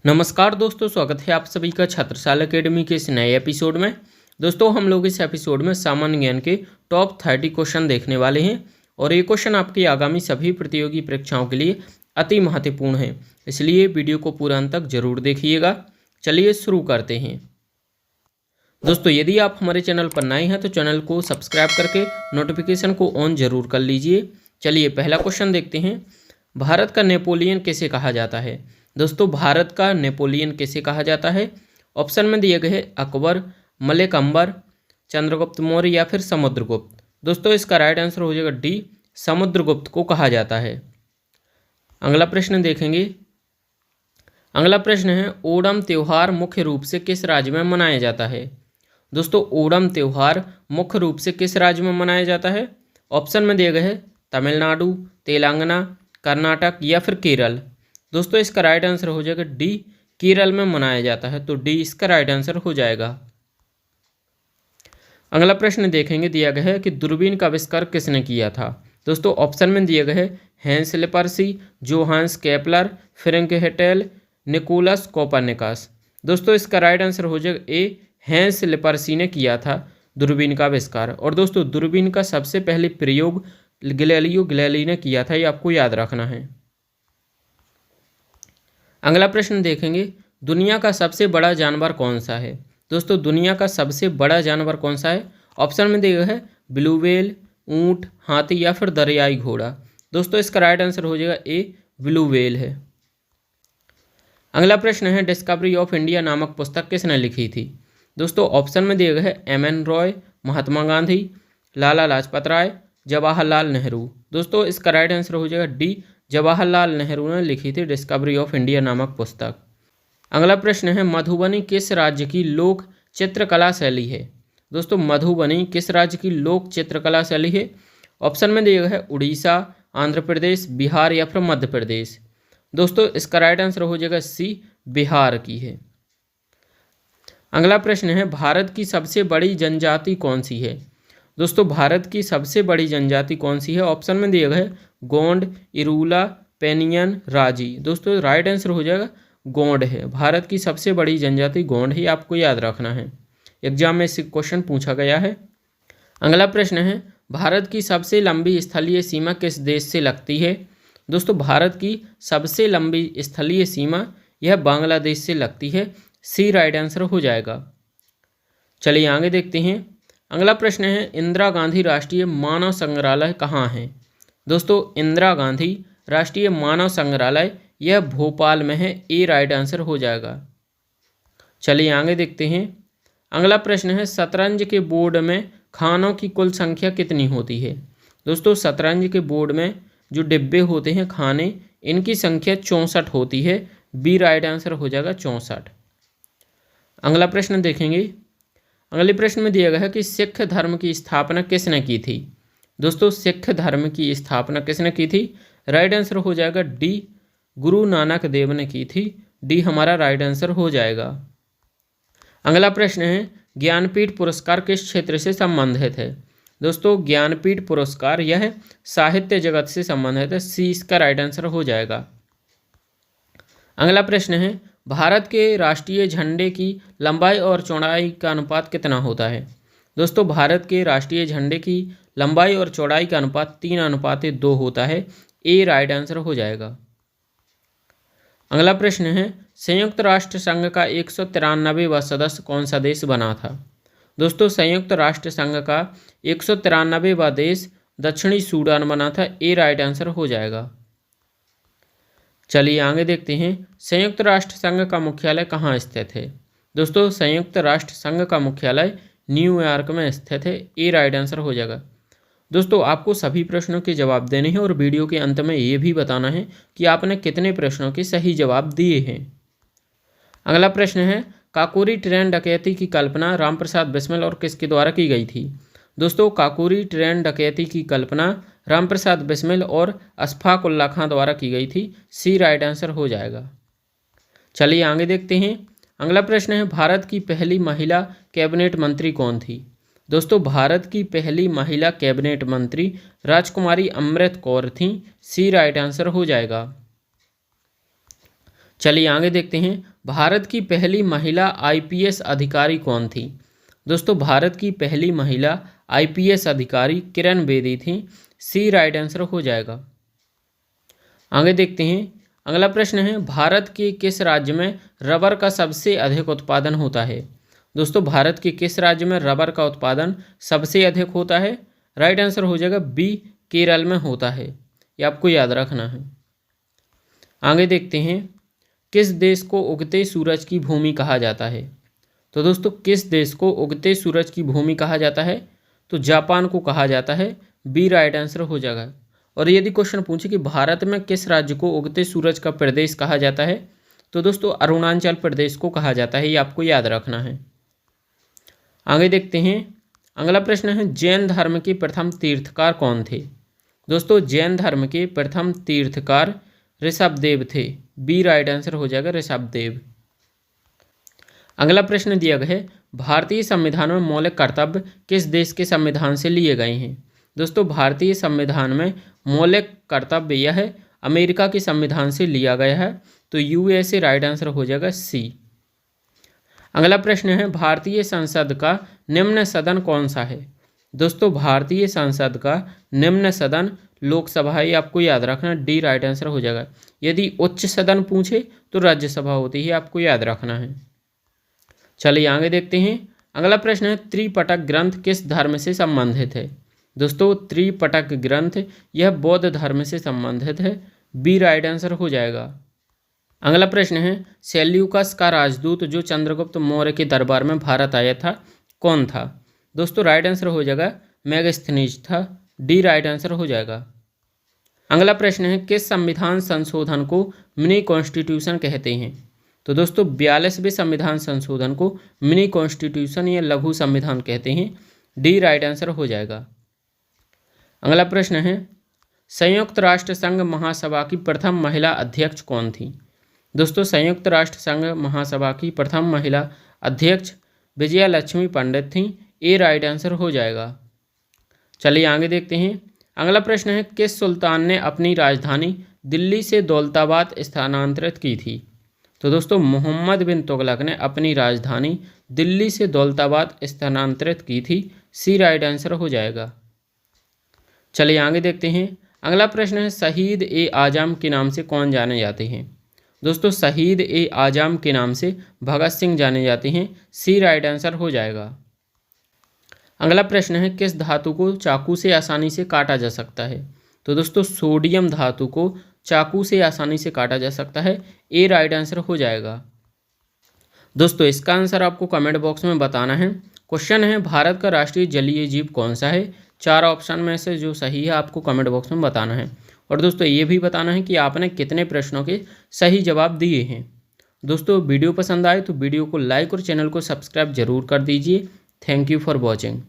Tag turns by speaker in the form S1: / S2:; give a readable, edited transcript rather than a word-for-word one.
S1: नमस्कार दोस्तों, स्वागत है आप सभी का छात्रशाला एकेडमी के इस नए एपिसोड में। दोस्तों, हम लोग इस एपिसोड में सामान्य ज्ञान के टॉप 30 क्वेश्चन देखने वाले हैं और ये क्वेश्चन आपकी आगामी सभी प्रतियोगी परीक्षाओं के लिए अति महत्वपूर्ण है, इसलिए वीडियो को पूरा अंत तक जरूर देखिएगा। चलिए शुरू करते हैं। दोस्तों, यदि आप हमारे चैनल पर नए हैं तो चैनल को सब्सक्राइब करके नोटिफिकेशन को ऑन जरूर कर लीजिए। चलिए पहला क्वेश्चन देखते हैं। भारत का नेपोलियन किसे कहा जाता है? दोस्तों, भारत का नेपोलियन किसे कहा जाता है? ऑप्शन में दिए गए हैं अकबर, मलिक अंबर, चंद्रगुप्त मौर्य या फिर समुद्रगुप्त। दोस्तों, इसका राइट आंसर हो जाएगा डी, समुद्रगुप्त को कहा जाता है। अगला प्रश्न देखेंगे। अगला प्रश्न है, ओणम त्यौहार मुख्य रूप से किस राज्य में मनाया जाता है? दोस्तों, ओणम त्यौहार मुख्य रूप से किस राज्य में मनाया जाता है? ऑप्शन में दिए गए हैं तमिलनाडु, तेलंगाना, कर्नाटक या फिर केरल। दोस्तों, इसका राइट आंसर हो जाएगा डी, केरल में मनाया जाता है, तो डी इसका राइट आंसर हो जाएगा। अगला प्रश्न देखेंगे। दिया गया है कि दूरबीन का आविष्कार किसने किया था? दोस्तों, ऑप्शन में दिए गए हैं Hans Lippershey, Johannes Kepler, Frank Hetel, Nicolaus Copernicus. दोस्तों, इसका राइट आंसर हो जाएगा ए, हैंस लेपर्सी ने किया था दूरबीन का आविष्कार। और दोस्तों, दूरबीन का सबसे पहले प्रयोग गैलीलियो गैलीली ने किया था, ये आपको याद रखना है। अगला प्रश्न देखेंगे। दुनिया का सबसे बड़ा जानवर कौन सा है? दोस्तों, दुनिया का सबसे बड़ा जानवर कौन सा है? ऑप्शन में दिया है ब्लू व्हेल, ऊंट, हाथी या फिर दरियाई घोड़ा। दोस्तों, इसका राइट आंसर हो जाएगा ए, ब्लू व्हेल है। अगला प्रश्न है, डिस्कवरी ऑफ इंडिया नामक पुस्तक किसने लिखी थी? दोस्तों, ऑप्शन में दिए गए हैं एम.एन. रॉय, महात्मा गांधी, लाला लाजपत राय, जवाहरलाल नेहरू। दोस्तों, इसका राइट आंसर हो जाएगा डी, जवाहरलाल नेहरू ने लिखी थी डिस्कवरी ऑफ इंडिया नामक पुस्तक। अगला प्रश्न है, मधुबनी किस राज्य की लोक चित्रकला शैली है? दोस्तों, मधुबनी किस राज्य की लोक चित्रकला शैली है? ऑप्शन में दिया गया है उड़ीसा, आंध्र प्रदेश, बिहार या फिर मध्य प्रदेश। दोस्तों, इसका राइट आंसर हो जाएगा सी, बिहार की है। अगला प्रश्न है, भारत की सबसे बड़ी जनजाति कौन सी है? दोस्तों, भारत की सबसे बड़ी जनजाति कौन सी है? ऑप्शन में दिए गए गोंड, इरूला, पेनियन, राजी। दोस्तों, राइट आंसर हो जाएगा गोंड है। भारत की सबसे बड़ी जनजाति गोंड है, आपको याद रखना है, एग्जाम में इससे क्वेश्चन पूछा गया है। अगला प्रश्न है, भारत की सबसे लंबी स्थलीय सीमा किस देश से लगती है? दोस्तों, भारत की सबसे लंबी स्थलीय सीमा यह बांग्लादेश से लगती है, सी राइट आंसर हो जाएगा। चलिए आगे देखते हैं। अगला प्रश्न है, इंदिरा गांधी राष्ट्रीय मानव संग्रहालय कहाँ है? दोस्तों, इंदिरा गांधी राष्ट्रीय मानव संग्रहालय यह भोपाल में है, ए राइट आंसर हो जाएगा। चलिए आगे देखते हैं। अगला प्रश्न है, शतरंज के बोर्ड में खानों की कुल संख्या कितनी होती है? दोस्तों, शतरंज के बोर्ड में जो डिब्बे होते हैं खाने, इनकी संख्या 64 होती है, बी राइट आंसर हो जाएगा 64। अगला प्रश्न देखेंगे। अगले प्रश्न में दिया गया है कि सिख धर्म की स्थापना किसने की थी? दोस्तों, सिख धर्म की स्थापना किसने की थी? राइट आंसर हो जाएगा डी, गुरु नानक देव ने की थी, डी हमारा राइट आंसर हो जाएगा। अगला प्रश्न है, ज्ञानपीठ पुरस्कार किस क्षेत्र से संबंधित है? दोस्तों, ज्ञानपीठ पुरस्कार यह साहित्य जगत से संबंधित है, सी इसका राइट आंसर हो जाएगा। अगला प्रश्न है, भारत के राष्ट्रीय झंडे की लंबाई और चौड़ाई का अनुपात कितना होता है? दोस्तों, भारत के राष्ट्रीय झंडे की लंबाई और चौड़ाई का अनुपात 3:2 होता है, ए राइट आंसर हो जाएगा। अगला प्रश्न है, संयुक्त राष्ट्र संघ का 193वां सदस्य कौन सा देश बना था? दोस्तों, संयुक्त राष्ट्र संघ का 193वां देश दक्षिणी सूडान बना था, ए राइट आंसर हो जाएगा। चलिए आगे देखते हैं। संयुक्त राष्ट्र संघ का मुख्यालय कहाँ स्थित है? दोस्तों, संयुक्त राष्ट्र संघ का मुख्यालय न्यूयॉर्क में स्थित है, ए राइट आंसर हो जाएगा। दोस्तों, आपको सभी प्रश्नों के जवाब देने हैं और वीडियो के अंत में ये भी बताना है कि आपने कितने प्रश्नों के सही जवाब दिए हैं। अगला प्रश्न है, काकोरी ट्रेन डकैती की कल्पना रामप्रसाद बिस्मिल और किसके द्वारा की गई थी? दोस्तों, काकोरी ट्रेन डकैती की कल्पना रामप्रसाद बिस्मिल और अशफाक उल्लाह खां द्वारा की गई थी, सी राइट आंसर हो जाएगा। चलिए आगे देखते हैं। अगला प्रश्न है, भारत की पहली महिला कैबिनेट मंत्री कौन थी? दोस्तों, भारत की पहली महिला कैबिनेट मंत्री राजकुमारी अमृत कौर थीं, सी राइट आंसर हो जाएगा। चलिए आगे देखते हैं। भारत की पहली महिला आईपीएस अधिकारी कौन थी? दोस्तों भारत की पहली महिला आईपीएस अधिकारी किरण बेदी थी। सी राइट आंसर हो जाएगा। आगे देखते हैं। अगला प्रश्न है, भारत के किस राज्य में रबर का सबसे अधिक उत्पादन होता है? दोस्तों भारत के किस राज्य में रबर का उत्पादन सबसे अधिक होता है? राइट आंसर हो जाएगा बी, केरल में होता है। ये आपको याद रखना है। आगे देखते हैं। किस देश को उगते सूरज की भूमि कहा जाता है? तो दोस्तों किस देश को उगते सूरज की भूमि कहा जाता है? तो जापान को कहा जाता है। बी राइट आंसर हो जाएगा। और यदि क्वेश्चन पूछे कि भारत में किस राज्य को उगते सूरज का प्रदेश कहा जाता है, तो दोस्तों अरुणाचल प्रदेश को कहा जाता है। ये आपको याद रखना है। आगे देखते हैं। अगला प्रश्न है, जैन धर्म के प्रथम तीर्थकार कौन थे? दोस्तों जैन धर्म के प्रथम तीर्थकार ऋषभदेव थे। बी राइट आंसर हो जाएगा ऋषभदेव। अगला प्रश्न दिया गया है, भारतीय संविधान में मौलिक कर्तव्य किस देश के संविधान से लिए गए हैं? दोस्तों भारतीय संविधान में मौलिक कर्तव्य यह अमेरिका के संविधान से लिया गया है। तो यूएसए राइट आंसर हो जाएगा सी। अगला प्रश्न है, भारतीय संसद का निम्न सदन कौन सा है? दोस्तों भारतीय संसद का निम्न सदन लोकसभा है। आपको याद रखना, डी राइट आंसर हो जाएगा। यदि उच्च सदन पूछे तो राज्यसभा होती है। आपको याद रखना है। चलिए आगे देखते हैं। अगला प्रश्न है, त्रिपिटक ग्रंथ किस धर्म से संबंधित है? दोस्तों त्रिपिटक ग्रंथ यह बौद्ध धर्म से संबंधित है। बी राइट आंसर हो जाएगा। अगला प्रश्न है, सेल्यूकस का राजदूत जो चंद्रगुप्त मौर्य के दरबार में भारत आया था कौन था? दोस्तों राइट आंसर हो जाएगा मेगास्थनीज था। डी राइट आंसर हो जाएगा। अगला प्रश्न है, किस संविधान संशोधन को मिनी कॉन्स्टिट्यूशन कहते हैं? तो दोस्तों 42वें संविधान संशोधन को मिनी कॉन्स्टिट्यूशन या लघु संविधान कहते हैं। डी राइट आंसर हो जाएगा। अगला प्रश्न है, संयुक्त राष्ट्र संघ महासभा की प्रथम महिला अध्यक्ष कौन थी? दोस्तों संयुक्त राष्ट्र संघ महासभा की प्रथम महिला अध्यक्ष विजया लक्ष्मी पंडित थी। ए राइट आंसर हो जाएगा। चलिए आगे देखते हैं। अगला प्रश्न है, किस सुल्तान ने अपनी राजधानी दिल्ली से दौलताबाद स्थानांतरित की थी? तो दोस्तों मोहम्मद बिन तुगलक ने अपनी राजधानी दिल्ली से दौलताबाद स्थानांतरित की थी। सी राइट आंसर हो जाएगा। चलिए आगे देखते हैं। अगला प्रश्न है, शहीद ए आजम के नाम से कौन जाने जाते हैं? दोस्तों शहीद ए आजम के नाम से भगत सिंह जाने जाते हैं। सी राइट आंसर हो जाएगा। अगला प्रश्न है, किस धातु को चाकू से आसानी से काटा जा सकता है? तो दोस्तों सोडियम धातु को चाकू से आसानी से काटा जा सकता है। ए राइट आंसर हो जाएगा। दोस्तों इसका आंसर आपको कमेंट बॉक्स में बताना है। क्वेश्चन है, भारत का राष्ट्रीय जलीय जीव कौन सा है? 4 ऑप्शन में से जो सही है आपको कमेंट बॉक्स में बताना है। और दोस्तों ये भी बताना है कि आपने कितने प्रश्नों के सही जवाब दिए हैं। दोस्तों वीडियो पसंद आए तो वीडियो को लाइक और चैनल को सब्सक्राइब जरूर कर दीजिए। Thank you for watching.